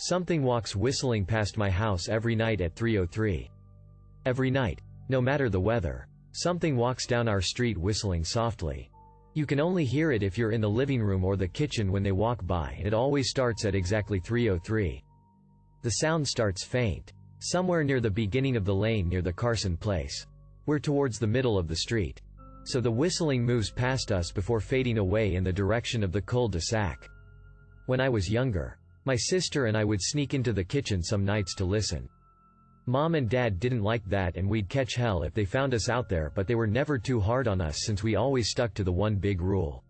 Something walks whistling past my house every night at 3:03. Every night. No matter the weather. Something walks down our street whistling softly. You can only hear it if you're in the living room or the kitchen when they walk by, and it always starts at exactly 3:03. The sound starts faint. Somewhere near the beginning of the lane near the Carson place. We're towards the middle of the street. So the whistling moves past us before fading away in the direction of the cul-de-sac. When I was younger, my sister and I would sneak into the kitchen some nights to listen. Mom and Dad didn't like that and we'd catch hell if they found us out there, but they were never too hard on us since we always stuck to the one big rule.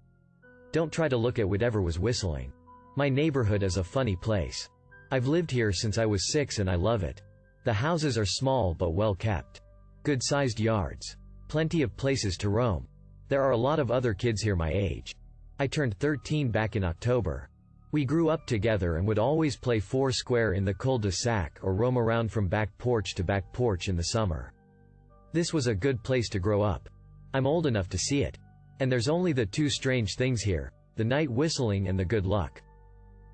Don't try to look at whatever was whistling. My neighborhood is a funny place. I've lived here since I was 6 and I love it. The houses are small but well kept. Good-sized yards. Plenty of places to roam. There are a lot of other kids here my age. I turned 13 back in October. We grew up together and would always play foursquare in the cul-de-sac or roam around from back porch to back porch in the summer. This was a good place to grow up. I'm old enough to see it. And there's only the two strange things here, the night whistling and the good luck.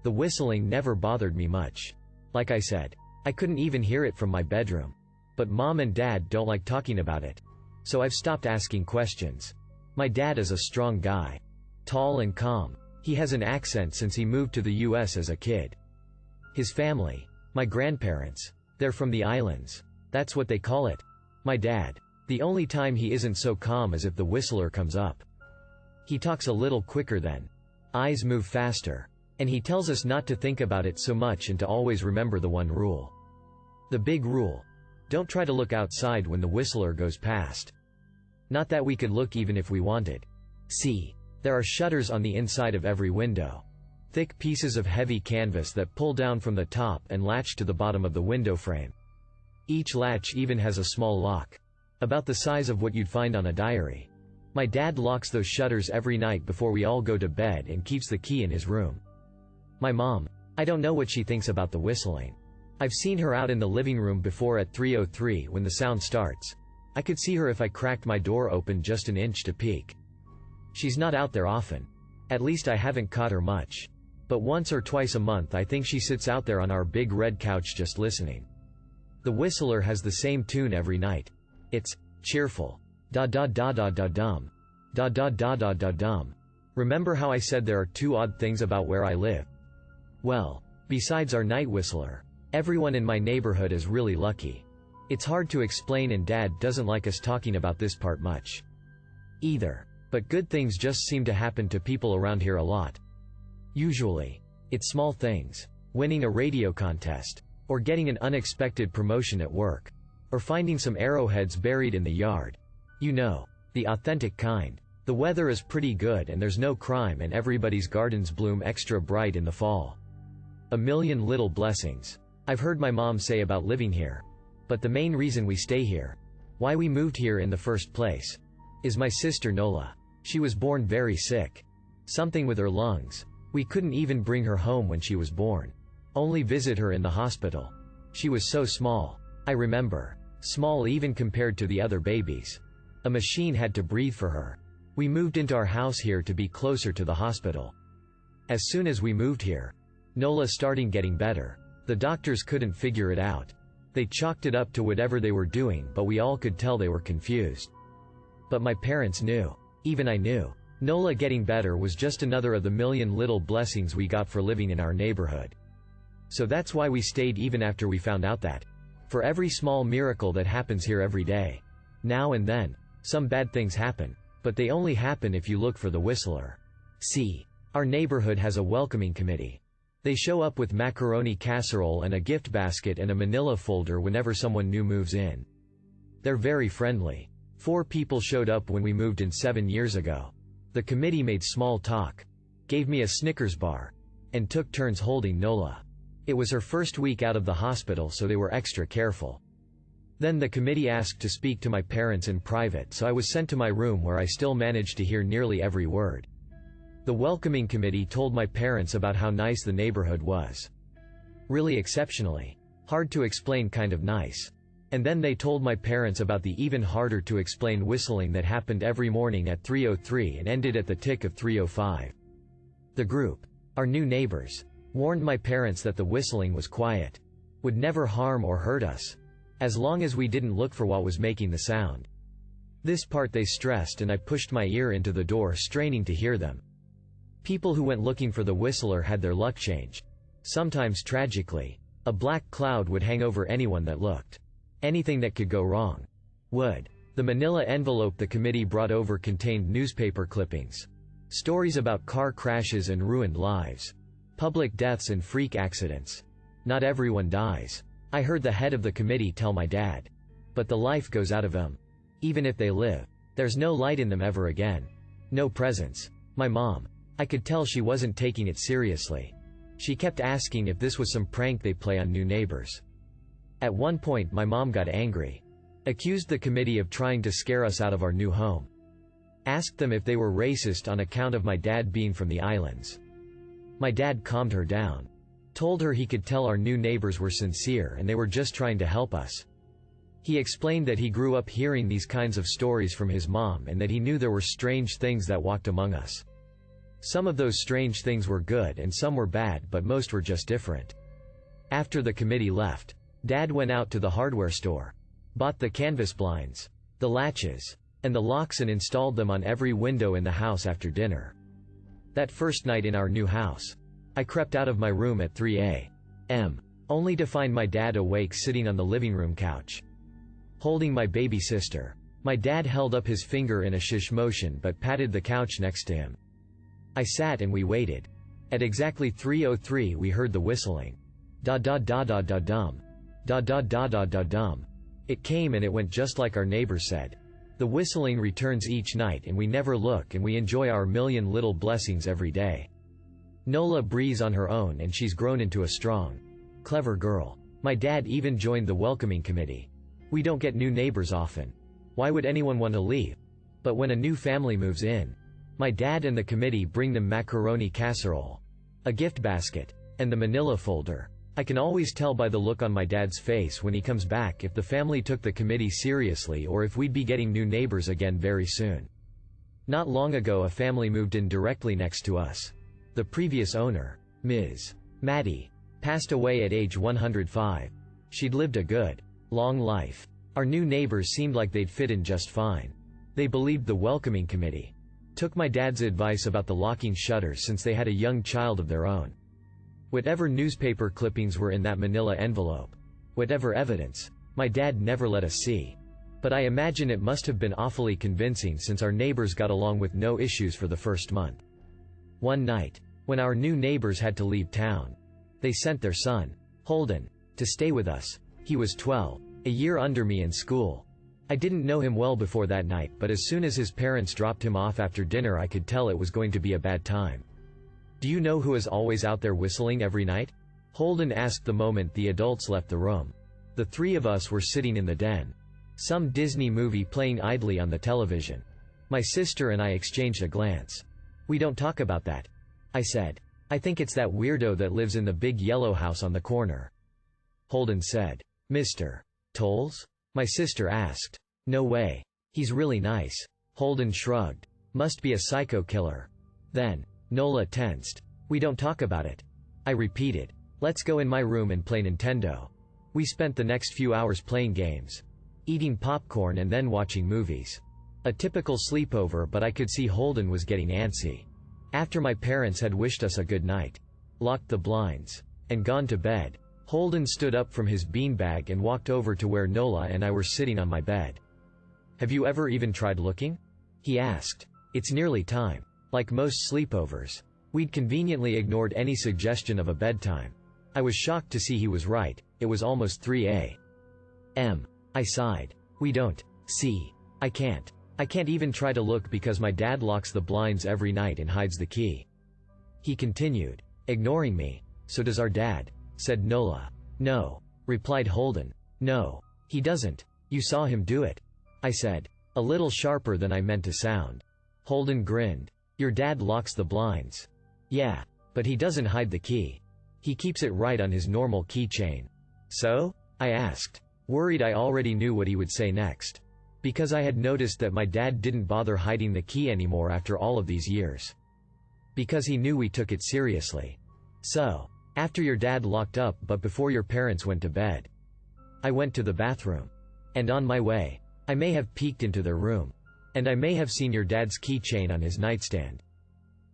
The whistling never bothered me much. Like I said, I couldn't even hear it from my bedroom. But Mom and Dad don't like talking about it. So I've stopped asking questions. My dad is a strong guy. Tall and calm. He has an accent since he moved to the US as a kid. His family, my grandparents, they're from the islands. That's what they call it. My dad. The only time he isn't so calm is if the whistler comes up. He talks a little quicker then. Eyes move faster. And he tells us not to think about it so much and to always remember the one rule. The big rule. Don't try to look outside when the whistler goes past. Not that we could look even if we wanted. See, there are shutters on the inside of every window. Thick pieces of heavy canvas that pull down from the top and latch to the bottom of the window frame. Each latch even has a small lock. About the size of what you'd find on a diary. My dad locks those shutters every night before we all go to bed and keeps the key in his room. My mom, I don't know what she thinks about the whistling. I've seen her out in the living room before at 3:03 when the sound starts. I could see her if I cracked my door open just an inch to peek. She's not out there often. At least I haven't caught her much. But once or twice a month I think she sits out there on our big red couch just listening. The whistler has the same tune every night. It's cheerful. Da da da da da dum. Da da da da da dum. Remember how I said there are two odd things about where I live? Well, besides our night whistler, everyone in my neighborhood is really lucky. It's hard to explain and Dad doesn't like us talking about this part much. Either. But good things just seem to happen to people around here a lot. Usually. It's small things. Winning a radio contest. Or getting an unexpected promotion at work. Or finding some arrowheads buried in the yard. You know, the authentic kind. The weather is pretty good and there's no crime and everybody's gardens bloom extra bright in the fall. A million little blessings. I've heard my mom say about living here. But the main reason we stay here, why we moved here in the first place, is my sister Nola. She was born very sick. Something with her lungs. We couldn't even bring her home when she was born. Only visit her in the hospital. She was so small. I remember. Small even compared to the other babies. A machine had to breathe for her. We moved into our house here to be closer to the hospital. As soon as we moved here, Nola started getting better. The doctors couldn't figure it out. They chalked it up to whatever they were doing, but we all could tell they were confused. But my parents knew. Even I knew. Nola getting better was just another of the million little blessings we got for living in our neighborhood. So that's why we stayed even after we found out that. For every small miracle that happens here every day. Now and then, some bad things happen. But they only happen if you look for the whistler. See, our neighborhood has a welcoming committee. They show up with macaroni casserole and a gift basket and a manila folder whenever someone new moves in. They're very friendly. 4 people showed up when we moved in 7 years ago. The committee made small talk, gave me a Snickers bar, and took turns holding Nola. It was her first week out of the hospital, so they were extra careful. Then the committee asked to speak to my parents in private, so I was sent to my room where I still managed to hear nearly every word. The welcoming committee told my parents about how nice the neighborhood was. Really exceptionally. Hard to explain kind of nice. And then they told my parents about the even harder to explain whistling that happened every morning at 3:03 and ended at the tick of 3:05. The group. Our new neighbors. Warned my parents that the whistling was quiet. Would never harm or hurt us. As long as we didn't look for what was making the sound. This part they stressed, and I pushed my ear into the door, straining to hear them. People who went looking for the whistler had their luck changed. Sometimes tragically. A black cloud would hang over anyone that looked. Anything that could go wrong would. The manila envelope the committee brought over contained newspaper clippings. Stories about car crashes and ruined lives. Public deaths and freak accidents. Not everyone dies. I heard the head of the committee tell my dad. But the life goes out of them. Even if they live, there's no light in them ever again. No presence. My mom. I could tell she wasn't taking it seriously. She kept asking if this was some prank they play on new neighbors. At one point my mom got angry. Accused the committee of trying to scare us out of our new home. Asked them if they were racist on account of my dad being from the islands. My dad calmed her down. Told her he could tell our new neighbors were sincere and they were just trying to help us. He explained that he grew up hearing these kinds of stories from his mom and that he knew there were strange things that walked among us. Some of those strange things were good and some were bad, but most were just different. After the committee left, Dad went out to the hardware store. Bought the canvas blinds, the latches, and the locks and installed them on every window in the house after dinner. That first night in our new house, I crept out of my room at 3 a.m. only to find my dad awake sitting on the living room couch. Holding my baby sister. My dad held up his finger in a shush motion but patted the couch next to him. I sat and we waited. At exactly 3:03 we heard the whistling. Da da da da da dum. Da da da da da dum. It came and it went just like our neighbors said. The whistling returns each night and we never look and we enjoy our million little blessings every day. Nola breathes on her own and she's grown into a strong, clever girl. My dad even joined the welcoming committee. We don't get new neighbors often. Why would anyone want to leave? But when a new family moves in, my dad and the committee bring them macaroni casserole, a gift basket, and the manila folder. I can always tell by the look on my dad's face when he comes back if the family took the committee seriously or if we'd be getting new neighbors again very soon. Not long ago a family moved in directly next to us. The previous owner, Ms. Maddie, passed away at age 105. She'd lived a good, long life. Our new neighbors seemed like they'd fit in just fine. They believed the welcoming committee. Took my dad's advice about the locking shutters since they had a young child of their own. Whatever newspaper clippings were in that manila envelope, whatever evidence, my dad never let us see. But I imagine it must have been awfully convincing since our neighbors got along with no issues for the first month. One night, when our new neighbors had to leave town, they sent their son, Holden, to stay with us. He was 12, a year under me in school. I didn't know him well before that night, but as soon as his parents dropped him off after dinner I could tell it was going to be a bad time. Do you know who is always out there whistling every night? Holden asked the moment the adults left the room. The three of us were sitting in the den. Some Disney movie playing idly on the television. My sister and I exchanged a glance. We don't talk about that, I said. I think it's that weirdo that lives in the big yellow house on the corner. Holden said. Mr. Tolles? My sister asked. No way. He's really nice. Holden shrugged. Must be a psycho killer. Then, Nola tensed. We don't talk about it. I repeated. Let's go in my room and play Nintendo. We spent the next few hours playing games, eating popcorn and then watching movies. A typical sleepover, but I could see Holden was getting antsy. After my parents had wished us a good night, locked the blinds, and gone to bed, Holden stood up from his beanbag and walked over to where Nola and I were sitting on my bed. Have you ever even tried looking? He asked. It's nearly time. Like most sleepovers, we'd conveniently ignored any suggestion of a bedtime. I was shocked to see he was right. It was almost 3 a.m. I sighed. We don't see. I can't even try to look because my dad locks the blinds every night and hides the key. He continued, ignoring me. So does our dad, said Nola. No, replied Holden. No, he doesn't. You saw him do it, I said, a little sharper than I meant to sound. Holden grinned. Your dad locks the blinds. Yeah, but he doesn't hide the key. He keeps it right on his normal keychain. So? I asked, worried I already knew what he would say next. Because I had noticed that my dad didn't bother hiding the key anymore after all of these years. Because he knew we took it seriously. So, After your dad locked up but before your parents went to bed. I went to the bathroom. And on my way, I may have peeked into their room. And I may have seen your dad's keychain on his nightstand.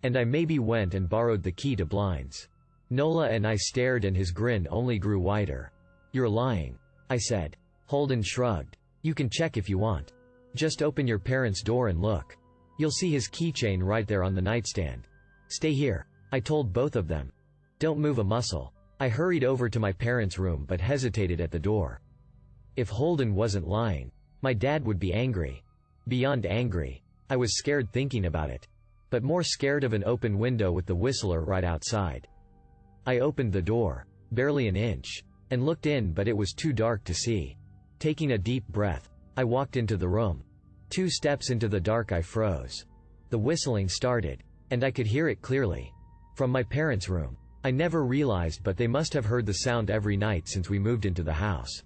And I maybe went and borrowed the key to blinds. Nola and I stared and his grin only grew wider. You're lying, I said. Holden shrugged. You can check if you want. Just open your parents' door and look. You'll see his keychain right there on the nightstand. Stay here, I told both of them. Don't move a muscle. I hurried over to my parents' room but hesitated at the door. If Holden wasn't lying, my dad would be angry. Beyond angry, I was scared thinking about it. But more scared of an open window with the whistler right outside. I opened the door, barely an inch, and looked in, but it was too dark to see. Taking a deep breath, I walked into the room. 2 steps into the dark I froze. The whistling started, and I could hear it clearly. From my parents' room. I never realized, but they must have heard the sound every night since we moved into the house.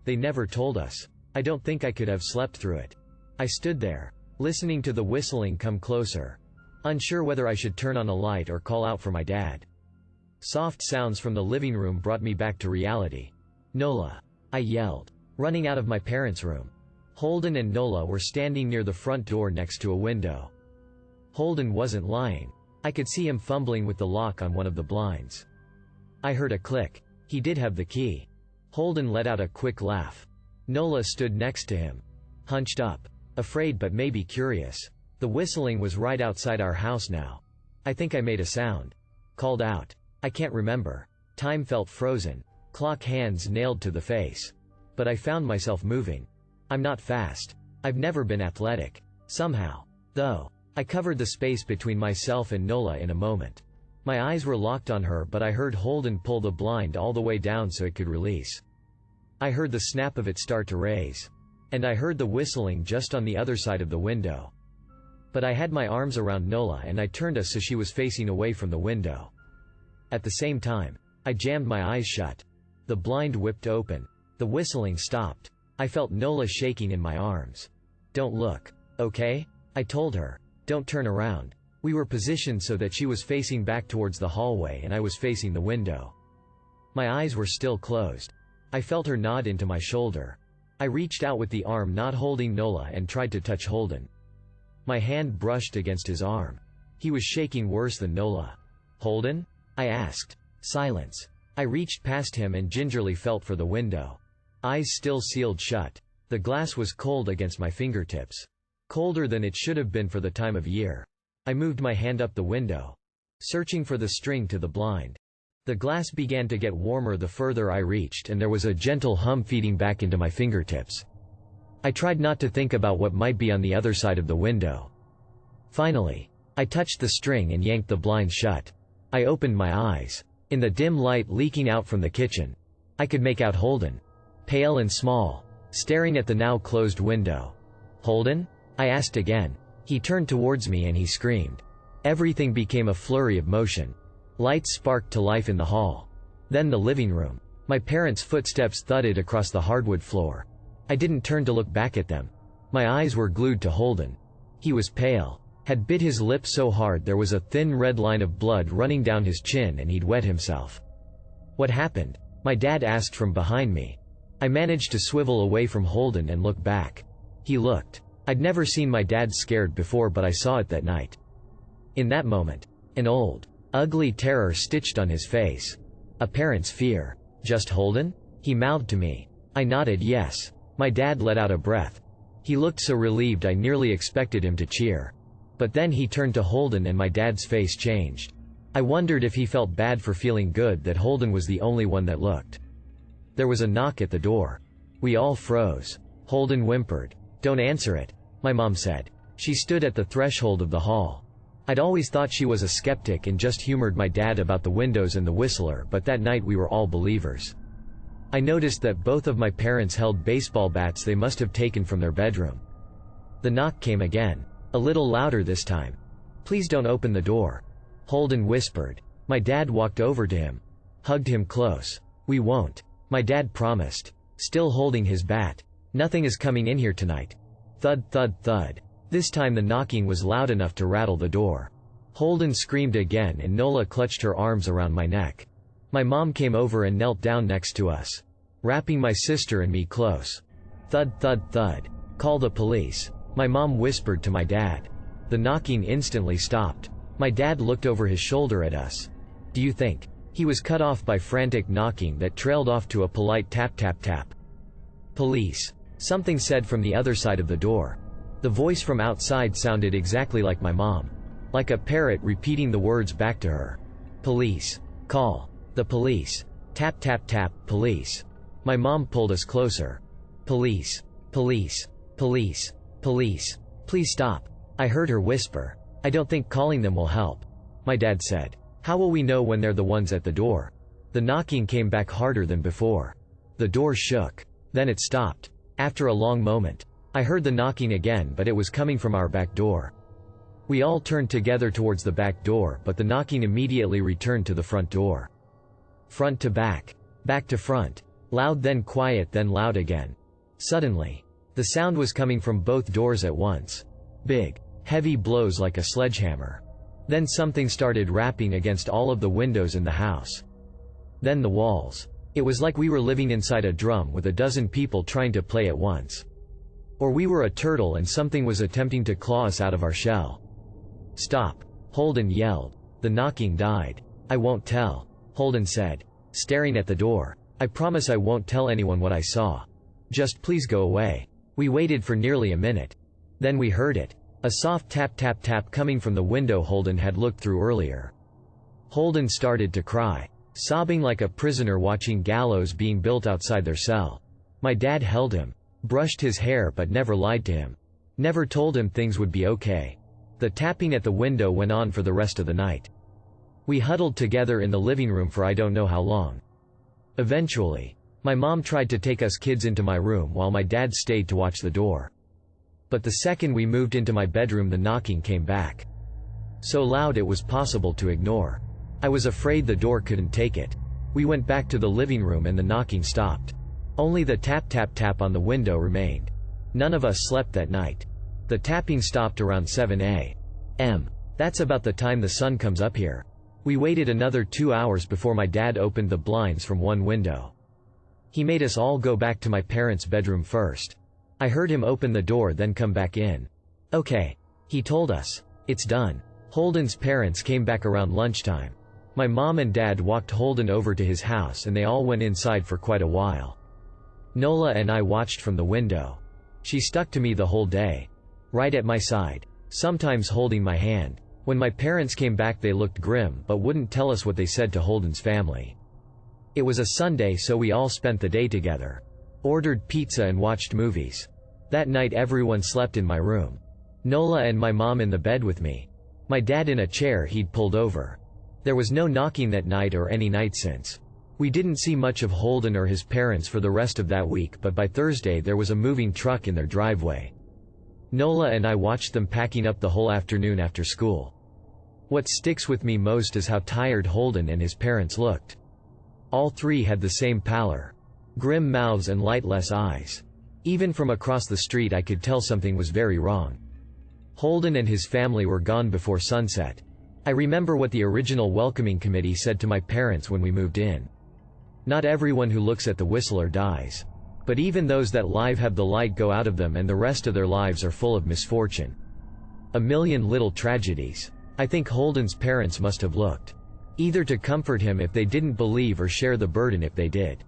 They never told us. I don't think I could have slept through it. I stood there, listening to the whistling come closer, unsure whether I should turn on a light or call out for my dad. Soft sounds from the living room brought me back to reality. Nola! I yelled, running out of my parents' room. Holden and Nola were standing near the front door next to a window. Holden wasn't lying. I could see him fumbling with the lock on one of the blinds. I heard a click. He did have the key. Holden let out a quick laugh. Nola stood next to him, hunched up, afraid but maybe curious. The whistling was right outside our house now. I think I made a sound. Called out. I can't remember. Time felt frozen. Clock hands nailed to the face. But I found myself moving. I'm not fast. I've never been athletic. Somehow, though, I covered the space between myself and Nola in a moment. My eyes were locked on her, but I heard Holden pull the blind all the way down so it could release. I heard the snap of it start to raise. And I heard the whistling just on the other side of the window. But I had my arms around Nola and I turned us so she was facing away from the window. At the same time, I jammed my eyes shut. The blind whipped open. The whistling stopped. I felt Nola shaking in my arms. Don't look, okay? I told her. Don't turn around. We were positioned so that she was facing back towards the hallway and I was facing the window. My eyes were still closed. I felt her nod into my shoulder. I reached out with the arm not holding Nola and tried to touch Holden. My hand brushed against his arm. He was shaking worse than Nola. Holden? I asked. Silence. I reached past him and gingerly felt for the window. Eyes still sealed shut. The glass was cold against my fingertips. Colder than it should have been for the time of year. I moved my hand up the window, searching for the string to the blind. The glass began to get warmer the further I reached, and there was a gentle hum feeding back into my fingertips. I tried not to think about what might be on the other side of the window. Finally, I touched the string and yanked the blind shut. I opened my eyes. In the dim light leaking out from the kitchen, I could make out Holden, pale and small, staring at the now closed window. Holden? I asked again. He turned towards me and he screamed. Everything became a flurry of motion. Lights sparked to life in the hall. Then the living room. My parents' footsteps thudded across the hardwood floor. I didn't turn to look back at them. My eyes were glued to Holden. He was pale, had bit his lip so hard there was a thin red line of blood running down his chin and he'd wet himself. What happened? My dad asked from behind me. I managed to swivel away from Holden and look back. He looked. I'd never seen my dad scared before, but I saw it that night. In that moment, an old, ugly terror stitched on his face. A parent's fear. Just Holden? He mouthed to me. I nodded yes. My dad let out a breath. He looked so relieved I nearly expected him to cheer. But then he turned to Holden and my dad's face changed. I wondered if he felt bad for feeling good that Holden was the only one that looked. There was a knock at the door. We all froze. Holden whimpered. Don't answer it, my mom said. She stood at the threshold of the hall. I'd always thought she was a skeptic and just humored my dad about the windows and the whistler, but that night we were all believers. I noticed that both of my parents held baseball bats they must have taken from their bedroom. The knock came again. A little louder this time. Please don't open the door, Holden whispered. My dad walked over to him, hugged him close. We won't, my dad promised, still holding his bat. Nothing is coming in here tonight. Thud, thud, thud. This time the knocking was loud enough to rattle the door. Holden screamed again and Nola clutched her arms around my neck. My mom came over and knelt down next to us, wrapping my sister and me close. Thud thud thud. Call the police. My mom whispered to my dad. The knocking instantly stopped. My dad looked over his shoulder at us. Do you think? He was cut off by frantic knocking that trailed off to a polite tap tap tap. Police. Something said from the other side of the door. The voice from outside sounded exactly like my mom. Like a parrot repeating the words back to her. Police. Call. The police. Tap tap tap. Police. My mom pulled us closer. Police. Police. Police. Police. Please stop. I heard her whisper. I don't think calling them will help. My dad said. How will we know when they're the ones at the door? The knocking came back harder than before. The door shook. Then it stopped. After a long moment, I heard the knocking again, but it was coming from our back door. We all turned together towards the back door, but the knocking immediately returned to the front door. Front to back. Back to front. Loud, then quiet, then loud again. Suddenly, the sound was coming from both doors at once. Big, heavy blows like a sledgehammer. Then something started rapping against all of the windows in the house. Then the walls. It was like we were living inside a drum with a dozen people trying to play at once. Or we were a turtle and something was attempting to claw us out of our shell. Stop. Holden yelled. The knocking died. I won't tell, Holden said, staring at the door. I promise I won't tell anyone what I saw. Just please go away. We waited for nearly a minute. Then we heard it. A soft tap tap tap coming from the window Holden had looked through earlier. Holden started to cry, sobbing like a prisoner watching gallows being built outside their cell. My dad held him, brushed his hair but never lied to him. Never told him things would be okay. The tapping at the window went on for the rest of the night. We huddled together in the living room for I don't know how long. Eventually, my mom tried to take us kids into my room while my dad stayed to watch the door. But the second we moved into my bedroom, the knocking came back. So loud it was possible to ignore. I was afraid the door couldn't take it. We went back to the living room and the knocking stopped. Only the tap tap tap on the window remained. None of us slept that night. The tapping stopped around 7 a.m. That's about the time the sun comes up here. We waited another 2 hours before my dad opened the blinds from one window. He made us all go back to my parents' bedroom first. I heard him open the door then come back in. Okay. He told us. It's done. Holden's parents came back around lunchtime. My mom and dad walked Holden over to his house and they all went inside for quite a while. Nola and I watched from the window. She stuck to me the whole day. Right at my side. Sometimes holding my hand. When my parents came back they looked grim but wouldn't tell us what they said to Holden's family. It was a Sunday so we all spent the day together. Ordered pizza and watched movies. That night everyone slept in my room. Nola and my mom in the bed with me. My dad in a chair he'd pulled over. There was no knocking that night or any night since. We didn't see much of Holden or his parents for the rest of that week, but by Thursday there was a moving truck in their driveway. Nola and I watched them packing up the whole afternoon after school. What sticks with me most is how tired Holden and his parents looked. All three had the same pallor. Grim mouths and lightless eyes. Even from across the street I could tell something was very wrong. Holden and his family were gone before sunset. I remember what the original welcoming committee said to my parents when we moved in. Not everyone who looks at the Whistler dies. But even those that live have the light go out of them and the rest of their lives are full of misfortune. A million little tragedies. I think Holden's parents must have looked. Either to comfort him if they didn't believe or share the burden if they did.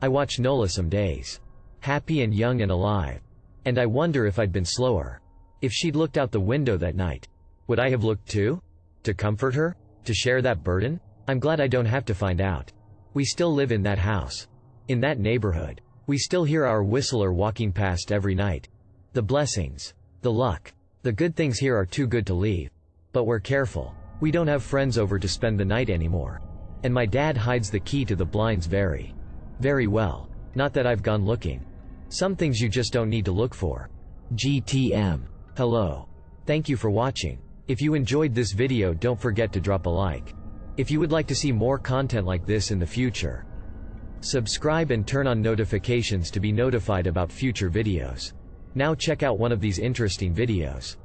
I watch Nola some days. Happy and young and alive. And I wonder if I'd been slower. If she'd looked out the window that night. Would I have looked too? To comfort her? To share that burden? I'm glad I don't have to find out. We still live in that house. In that neighborhood. We still hear our Whistler walking past every night. The blessings. The luck. The good things here are too good to leave. But we're careful. We don't have friends over to spend the night anymore. And my dad hides the key to the blinds very, very well. Not that I've gone looking. Some things you just don't need to look for. GTM. Hello. Thank you for watching. If you enjoyed this video, don't forget to drop a like. If you would like to see more content like this in the future, subscribe and turn on notifications to be notified about future videos. Now check out one of these interesting videos.